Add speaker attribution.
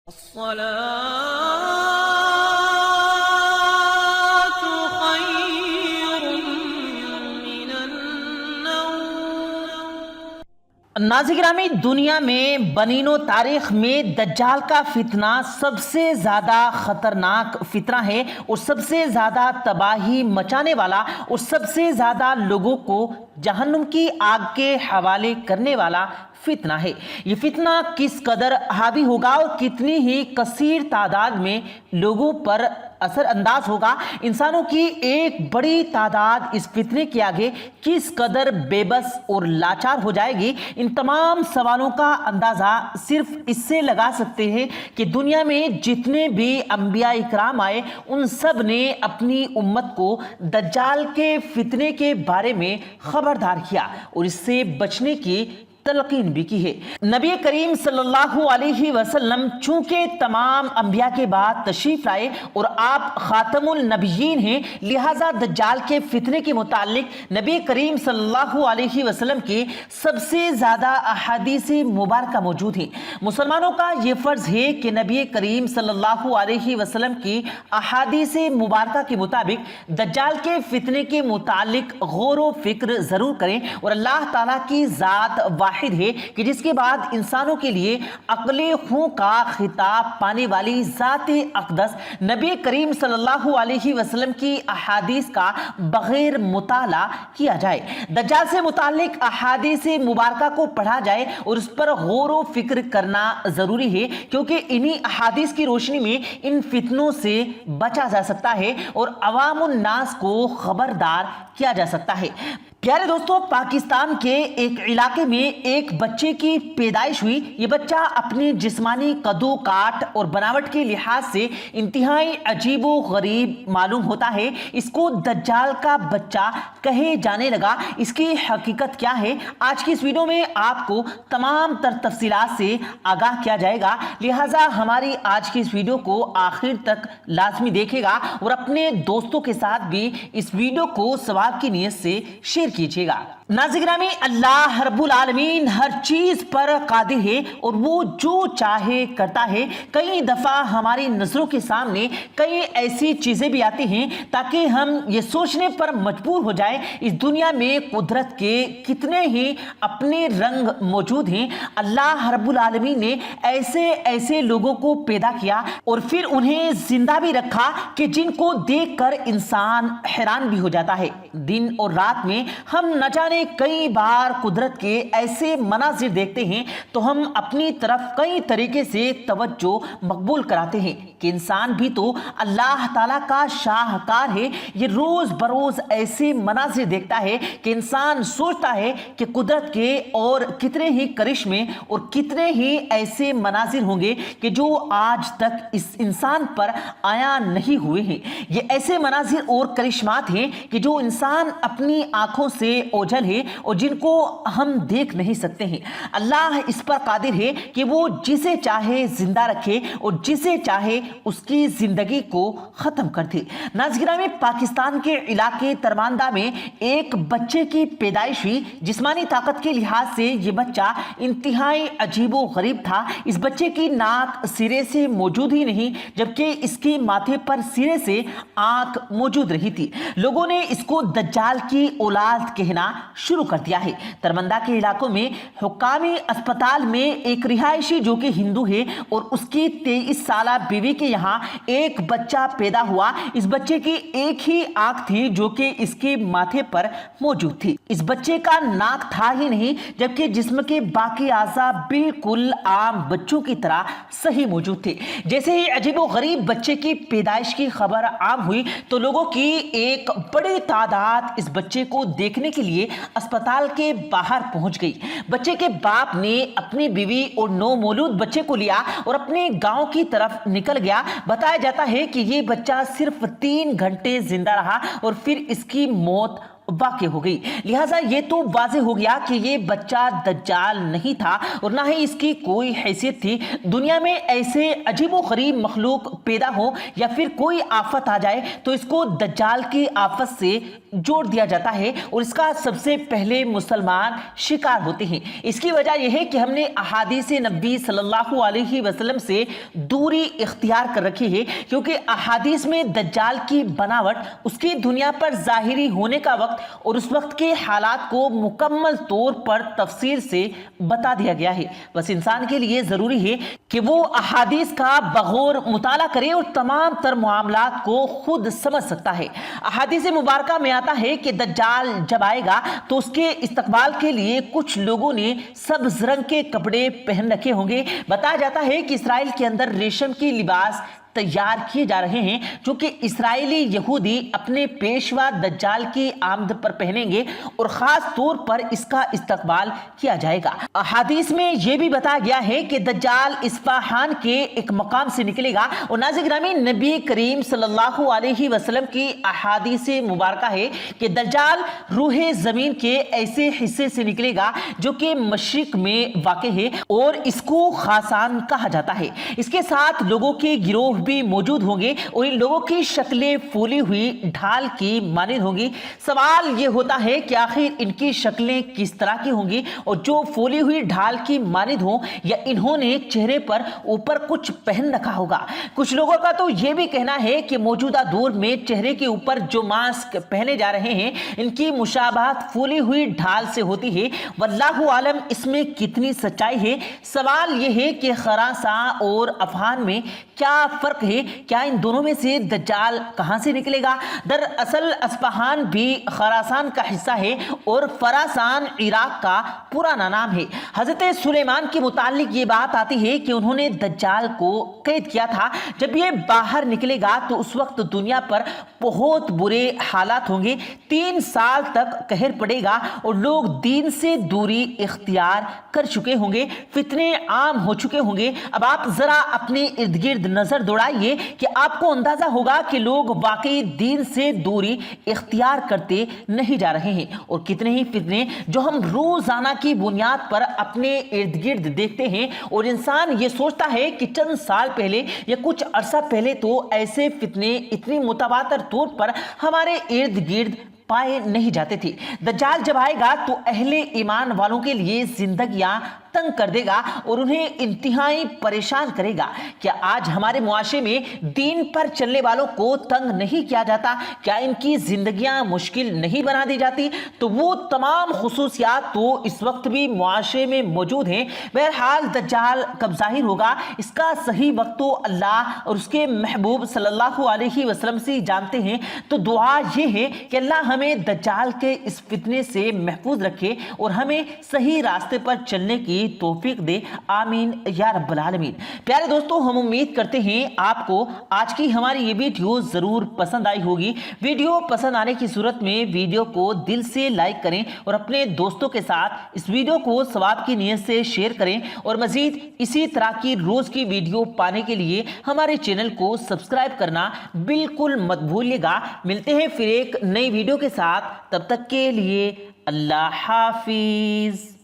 Speaker 1: الصلاة خير من النوم۔
Speaker 2: ناظرین گرامی، دنیا میں بنین و تاریخ میں دجال کا فتنہ سب سے زیادہ خطرناک فتنہ ہے اور سب سے زیادہ تباہی مچانے والا اور سب سے زیادہ لوگوں کو جہنم کی آگ کے حوالے کرنے والا فتنہ ہے۔ یہ فتنہ کس قدر حاوی ہوگا اور کتنی ہی کثیر تعداد میں لوگوں پر اثر انداز ہوگا، انسانوں کی ایک بڑی تعداد اس فتنے کے آگے کس قدر بے بس اور لاچار ہو جائے گی، ان تمام سوالوں کا اندازہ صرف اس سے لگا سکتے ہیں کہ دنیا میں جتنے بھی انبیاء اکرام آئے ان سب نے اپنی امت کو دجال کے فتنے کے بارے میں خبردار کیا اور اس سے بچنے کی تلقین بھی کی ہے۔ نبی کریم صلی اللہ علیہ وسلم چونکہ تمام انبیاء کے بعد تشریف لائے اور آپ خاتم النبیین ہیں، لہٰذا دجال کے فتنے کے متعلق نبی کریم صلی اللہ علیہ وسلم کی سب سے زیادہ احادیث مبارکہ موجود ہیں۔ مسلمانوں کا یہ فرض ہے کہ نبی کریم صلی اللہ علیہ وسلم کی احادیث مبارکہ کے مطابق دجال کے فتنے کے متعلق غور و فکر ضرور کریں اور اللہ تعالیٰ کی ذات واحد ہے کہ جس کے بعد انسانوں کے لیے عقل خوں کا خطاب پانے والی ذات اقدس نبی کریم صلی اللہ علیہ وسلم کی احادیث کا بغیر مطالعہ کیا جائے۔ دجال سے متعلق احادیث مبارکہ کو پڑھا جائے اور اس پر غور و فکر کرنا ضروری ہے، کیونکہ انہی احادیث کی روشنی میں ان فتنوں سے بچا جا سکتا ہے اور عوام الناس کو خبردار کیا جا سکتا ہے۔ پیارے دوستو، پاکستان کے ایک علاقے میں ایک بچے کی پیدائش ہوئی۔ یہ بچہ اپنے جسمانی قد و کاٹ اور بناوٹ کے لحاظ سے انتہائی عجیب و غریب معلوم ہوتا ہے۔ اس کو دجال کا بچہ کہے جانے لگا۔ اس کی حقیقت کیا ہے، آج کی اس ویڈیو میں آپ کو تمام تر تفصیلات سے آگاہ کیا جائے گا، لہٰذا ہماری آج کی اس ویڈیو کو آخر تک لازمی دیکھے گا اور اپنے دوستوں کے ساتھ بھی اس ویڈیو کو ثواب کی نیت سے شیئر کیجیے گا۔ ناظرین گرامی، اللہ رب العالمین ہر چیز پر قادر ہے اور وہ جو چاہے کرتا ہے۔ کئی دفعہ ہماری نظروں کے سامنے کئی ایسی چیزیں بھی آتی ہیں تاکہ ہم یہ سوچنے پر مجبور ہو جائیں اس دنیا میں قدرت کے کتنے ہی اپنے رنگ موجود ہیں۔ اللہ رب العالمین نے ایسے ایسے لوگوں کو پیدا کیا اور پھر انہیں زندہ بھی رکھا کہ جن کو دیکھ کر انسان حیران بھی ہو جاتا ہے۔ دن اور رات میں ہم نہ جانے کئی بار قدرت کے ایسے مناظر دیکھتے ہیں تو ہم اپنی طرف کئی طریقے سے توجہ مقبول کراتے ہیں کہ انسان بھی تو اللہ تعالیٰ کا شاہکار ہے۔ یہ روز بروز ایسے مناظر دیکھتا ہے کہ انسان سوچتا ہے کہ قدرت کے اور کتنے ہی کرشمے اور کتنے ہی ایسے مناظر ہوں گے کہ جو آج تک اس انسان پر آیا نہیں ہوئے ہیں۔ یہ ایسے مناظر اور کرشمات ہیں کہ جو انسان اپنی آنکھوں سے اوجھل ہے اور جن کو ہم دیکھ نہیں سکتے ہیں۔ اللہ اس پر قادر ہے کہ وہ جسے چاہے زندہ رکھے اور جسے چاہے اس کی زندگی کو ختم کر دے۔ ناظرین گرامی، پاکستان کے علاقے ترماندہ میں ایک بچے کی پیدائش ہوئی۔ جسمانی طاقت کے لحاظ سے یہ بچہ انتہائی عجیب و غریب تھا۔ اس بچے کی ناک سرے سے موجود ہی نہیں، جبکہ اس کے ماتھے پر سرے سے آنکھ موجود رہی تھی۔ لوگوں نے اس کو دجال کی اولاد کہنا شروع کر دیا ہے۔ ترمندہ کے علاقوں میں حکامی اسپتال میں ایک رہائشی جو کہ ہندو ہے اور اس کی 23 سالہ بیوی کے یہاں ایک بچہ پیدا ہوا۔ اس بچے کی ایک ہی آنکھ تھی جو کہ اس کے ماتھے پر موجود تھی۔ اس بچے کا ناک تھا ہی نہیں، جبکہ جسم کے باقی اعضاء بالکل عام بچوں کی طرح صحیح موجود تھے۔ جیسے ہی عجیب و غریب بچے کی پیدائش کی خبر عام ہوئی تو لوگوں کی ایک بڑی تعداد اس بچے کو دیکھنے کے لیے اسپتال کے باہر پہنچ گئی۔ بچے کے باپ نے اپنی بیوی اور نومولود بچے کو لیا اور اپنے گاؤں کی طرف نکل گیا۔ بتایا جاتا ہے کہ یہ بچہ صرف 3 گھنٹے زندہ رہا اور پھر اس کی موت واقع ہو گئی۔ لہٰذا یہ تو واضح ہو گیا کہ یہ بچہ دجال نہیں تھا اور نہ ہی اس کی کوئی حیثیت تھی۔ دنیا میں ایسے عجیب و غریب مخلوق پیدا ہو یا پھر کوئی آفت آ جائے تو اس کو دجال کی آفت سے جوڑ دیا جاتا ہے اور اس کا سب سے پہلے مسلمان شکار ہوتے ہیں۔ اس کی وجہ یہ ہے کہ ہم نے احادیث نبی صلی اللہ علیہ وسلم سے دوری اختیار کر رکھی ہے، کیونکہ احادیث میں دجال کی بناوٹ، اس کی دنیا پر ظاہری ہونے کا وقت اور اس وقت کے حالات کو مکمل طور پر تفصیل سے بتا دیا گیا ہے۔ بس انسان کے لیے ضروری ہے کہ وہ احادیث کا بغور مطالعہ کرے اور تمام تر معاملات کو خود سمجھ سکتا ہے۔ احادیث مبارکہ میں آتا ہے کہ دجال جب آئے گا تو اس کے استقبال کے لیے کچھ لوگوں نے سبز رنگ کے کپڑے پہن رکھے ہوں گے۔ بتایا جاتا ہے کہ اسرائیل کے اندر ریشم کی لباس تیار کیے جا رہے ہیں جو کہ اسرائیلی یہودی اپنے پیشوا دجال کی آمد پر پہنیں گے اور خاص طور پر اس کا استقبال کیا جائے گا۔ احادیث میں یہ بھی بتایا گیا ہے کہ دجال اصفہان کے ایک مقام سے نکلے گا اور ناظرین گرامی نبی کریم صلی اللہ علیہ وسلم کی احادیث مبارکہ ہے کہ دجال روح زمین کے ایسے حصے سے نکلے گا جو کہ مشرق میں واقع ہے اور اس کو خراسان کہا جاتا ہے۔ اس کے ساتھ لوگوں کے گروہ بھی موجود ہوں گے اور ان لوگوں کی شکلیں پھولی ہوئی ڈھال کی مانند ہوں گی۔ سوال یہ ہوتا ہے کہ آخر ان کی شکلیں کس طرح کی ہوں گی اور جو پھولی ہوئی ڈھال کی مانند ہوں یا انہوں نے چہرے پر اوپر کچھ پہن رکھا ہوگا۔ کچھ لوگوں کا تو یہ بھی کہنا ہے کہ موجودہ دور میں چہرے کے اوپر جو ماسک پہنے جا رہے ہیں ان کی مشابہت پھولی ہوئی ڈھال سے ہوتی ہے۔ واللہ عالم اس میں کتنی سچائی ہے۔ سوال یہ ہے کہ خراسان اور افغان میں کیا فرق ہے؟ کیا ان دونوں میں سے دجال کہاں سے نکلے گا؟ دراصل اصفہان بھی خراسان کا حصہ ہے اور خراسان عراق کا پرانا نام ہے۔ حضرت سلیمان کے متعلق یہ بات آتی ہے کہ انہوں نے دجال کو قید کیا تھا۔ جب یہ باہر نکلے گا تو اس وقت دنیا پر بہت برے حالات ہوں گے، 3 سال تک قہر پڑے گا اور لوگ دین سے دوری اختیار کر چکے ہوں گے، فتنے عام ہو چکے ہوں گے۔ اب آپ ذرا اپنے ارد گرد نظر دوڑائیے کہ آپ کو اندازہ ہوگا کہ لوگ واقعی دین سے دوری اختیار کرتے نہیں جا رہے ہیں اور کتنے ہی فتنے جو ہم روزانہ کی بنیاد پر اپنے ارد گرد دیکھتے ہیں اور انسان یہ سوچتا ہے کہ چند سال پہلے یا کچھ عرصہ پہلے تو ایسے فتنے اتنی متواتر طور پر ہمارے ارد گرد پائے نہیں جاتے تھے۔ دجال جب آئے گا تو اہل ایمان والوں کے لیے زندگیاں تنگ کر دے گا اور انہیں انتہائی پریشان کرے گا۔ کیا آج ہمارے معاشرے میں دین پر چلنے والوں کو تنگ نہیں کیا جاتا؟ کیا ان کی زندگیاں مشکل نہیں بنا دی جاتی؟ تو وہ تمام خصوصیات تو اس وقت بھی معاشرے میں موجود ہیں۔ بہرحال دجال کب ظاہر ہوگا اس کا صحیح وقت تو اللہ اور اس کے محبوب صلی اللہ علیہ وسلم سے جانتے ہیں۔ تو دعا یہ ہے کہ اللہ ہمیں دجال کے اس فتنے سے محفوظ رکھے اور ہمیں صحیح راستے پر چلنے کی توفیق دے، آمین یا رب العالمین۔ پیارے دوستو، ہم امید کرتے ہیں آپ کو آج کی ہماری یہ ویڈیو ضرور پسند آئی ہوگی۔ ویڈیو پسند آنے کی صورت میں ویڈیو کو دل سے لائک کریں اور اپنے دوستوں کے ساتھ اس ویڈیو کو ثواب کی نیت سے شیئر کریں اور مزید اسی طرح کی روز کی ویڈیو پانے کے لیے ہمارے چینل کو سبسکرائب کرنا بالکل مت بھولیے گا۔ ملتے ہیں پھر ایک نئی ویڈیو کے ساتھ، تب تک کے لیے اللہ حافظ۔